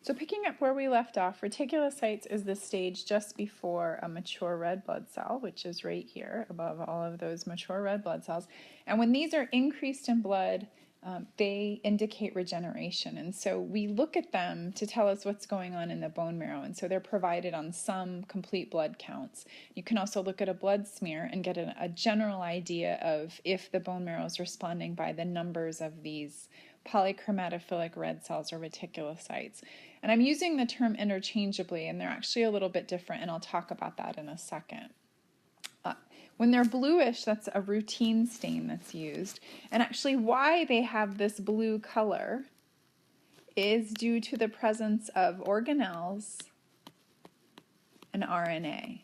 So picking up where we left off, reticulocytes is the stage just before a mature red blood cell, which is right here above all of those mature red blood cells. And when these are increased in blood, they indicate regeneration. And so we look at them to tell us what's going on in the bone marrow. And so they're provided on some complete blood counts. You can also look at a blood smear and get a general idea of if the bone marrow is responding by the numbers of these polychromatophilic red cells or reticulocytes. And I'm using the term interchangeably, and they're actually a little bit different, and I'll talk about that in a second. When they're bluish, that's a routine stain that's used. And actually why they have this blue color is due to the presence of organelles and RNA.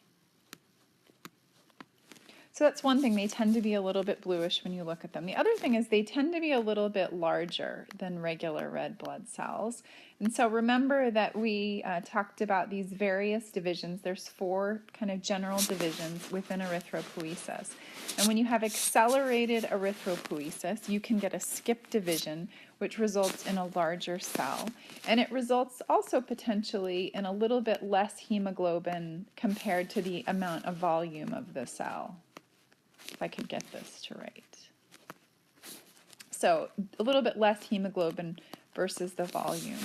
So that's one thing, they tend to be a little bit bluish when you look at them. The other thing is they tend to be a little bit larger than regular red blood cells. And so remember that we talked about these various divisions. There's 4 kind of general divisions within erythropoiesis. And when you have accelerated erythropoiesis, you can get a skip division, which results in a larger cell. And it results also potentially in a little bit less hemoglobin compared to the amount of volume of the cell. If I could get this to write. So a little bit less hemoglobin versus the volume.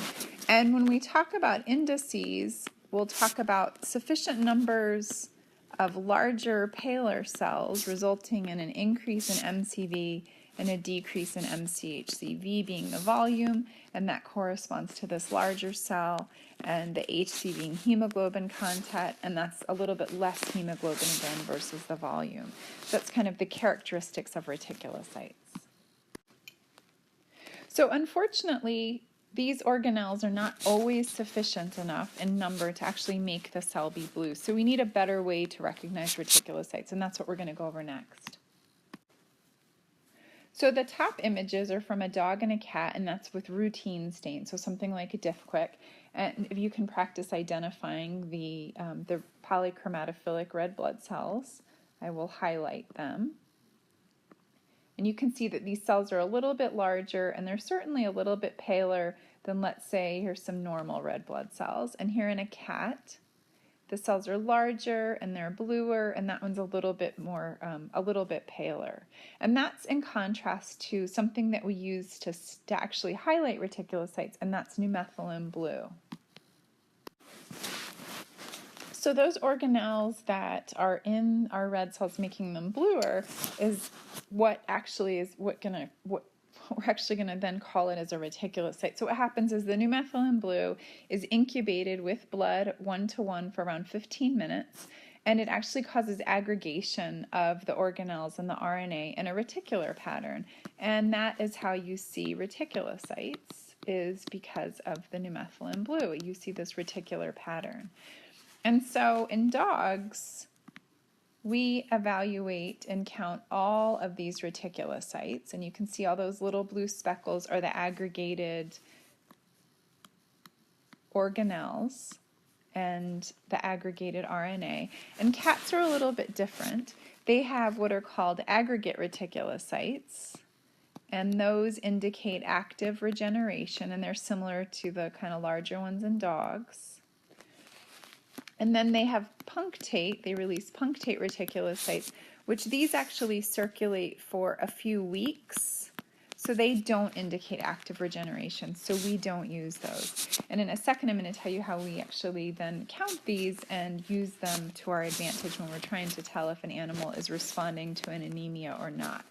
And when we talk about indices, we'll talk about sufficient numbers of larger, paler cells resulting in an increase in MCV and a decrease in MCHC, V being the volume, and that corresponds to this larger cell, and the HC being hemoglobin content, and that's a little bit less hemoglobin again versus the volume. So that's kind of the characteristics of reticulocytes. So unfortunately, these organelles are not always sufficient enough in number to actually make the cell be blue. So we need a better way to recognize reticulocytes, and that's what we're going to go over next. So the top images are from a dog and a cat, and that's with routine stain, so something like a diff quick. And if you can practice identifying the polychromatophilic red blood cells, I will highlight them. And you can see that these cells are a little bit larger, and they're certainly a little bit paler than, let's say, here's some normal red blood cells. And here in a cat, the cells are larger and they're bluer, and that one's a little bit more, a little bit paler. And that's in contrast to something that we use to actually highlight reticulocytes, and that's numethylene blue. So those organelles that are in our red cells making them bluer is what we're actually gonna then call it as a reticulocyte. So what happens is the numethylene blue is incubated with blood 1-to-1 for around 15 minutes, and it actually causes aggregation of the organelles and the RNA in a reticular pattern. And that is how you see reticulocytes, is because of the numethylene blue. You see this reticular pattern. And so in dogs, we evaluate and count all of these reticulocytes, and you can see all those little blue speckles are the aggregated organelles and the aggregated RNA. And cats are a little bit different. They have what are called aggregate reticulocytes, and those indicate active regeneration, and they're similar to the kind of larger ones in dogs. And then they have punctate, they release punctate reticulocytes, which these actually circulate for a few weeks, so they don't indicate active regeneration, so we don't use those. And in a second, I'm going to tell you how we actually then count these and use them to our advantage when we're trying to tell if an animal is responding to an anemia or not.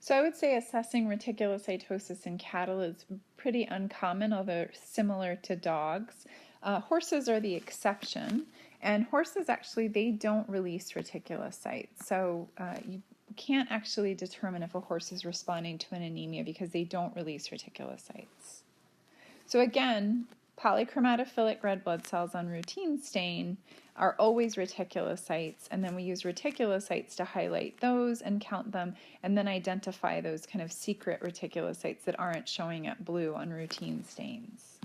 So I would say assessing reticulocytosis in cattle is pretty uncommon, although similar to dogs. Horses are the exception, and horses actually, they don't release reticulocytes. So you can't actually determine if a horse is responding to an anemia because they don't release reticulocytes. So again, polychromatophilic red blood cells on routine stain are always reticulocytes, and then we use reticulocytes to highlight those and count them, and then identify those kind of secret reticulocytes that aren't showing up blue on routine stains.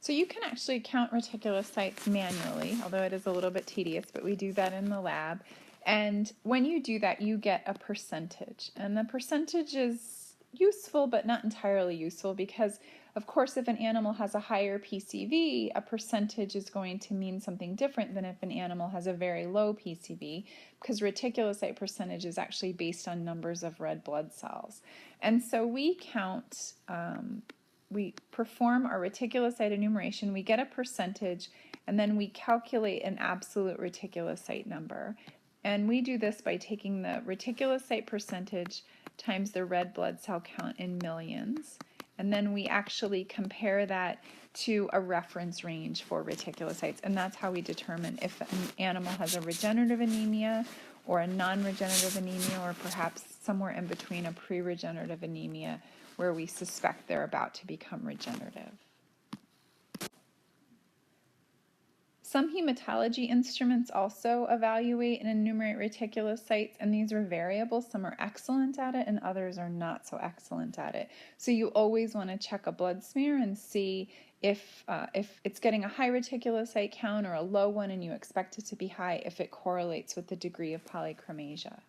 So you can actually count reticulocytes manually, although it is a little bit tedious, but we do that in the lab. And when you do that, you get a percentage. And the percentage is useful, but not entirely useful because, of course, if an animal has a higher PCV, a percentage is going to mean something different than if an animal has a very low PCV, because reticulocyte percentage is actually based on numbers of red blood cells. And so we count, we perform our reticulocyte enumeration, we get a percentage, and then we calculate an absolute reticulocyte number. And we do this by taking the reticulocyte percentage times the red blood cell count in millions. And then we actually compare that to a reference range for reticulocytes. And that's how we determine if an animal has a regenerative anemia or a non-regenerative anemia, or perhaps somewhere in between a pre-regenerative anemia where we suspect they're about to become regenerative. Some hematology instruments also evaluate and enumerate reticulocytes, and these are variable. Some are excellent at it and others are not so excellent at it. So you always want to check a blood smear and see if it's getting a high reticulocyte count or a low one and you expect it to be high, if it correlates with the degree of polychromasia.